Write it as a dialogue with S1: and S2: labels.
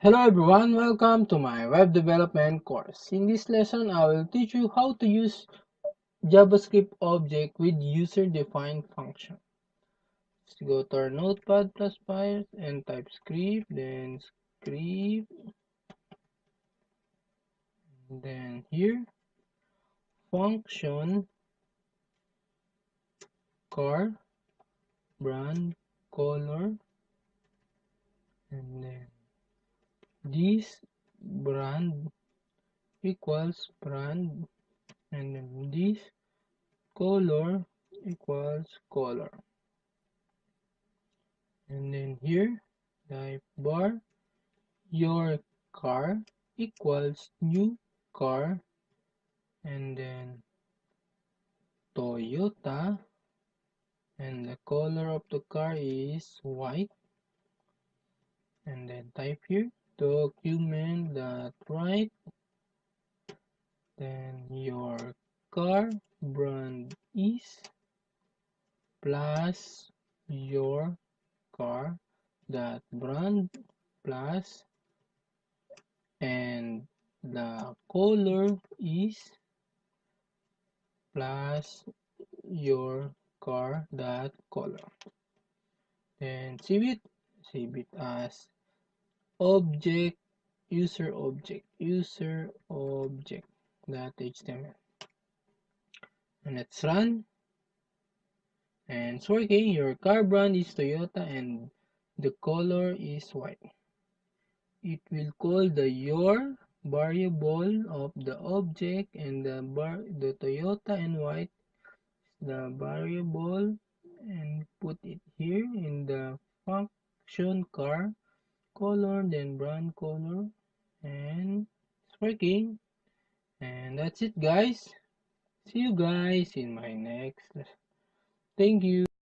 S1: Hello everyone, welcome to my web development course. In this lesson, I will teach you how to use JavaScript object with user-defined function. Let's go to our notepad plus files and type script, then script, then here, function, car, brand, color, and then this brand equals brand, and then this color equals color. And then here type bar your car equals new car, and then Toyota, and the color of the car is white, and then type here document that right, then your car brand is plus your car that brand plus, and the color is plus your car that color. Then save it as object user object that HTML, and let's run. And it's working. Your car brand is Toyota and the color is white. It will call the your variable of the object, and the Toyota and white the variable, and put it here in the function car color, then brand color, and it's working. And that's it guys. See you guys in my next lesson. Thank you.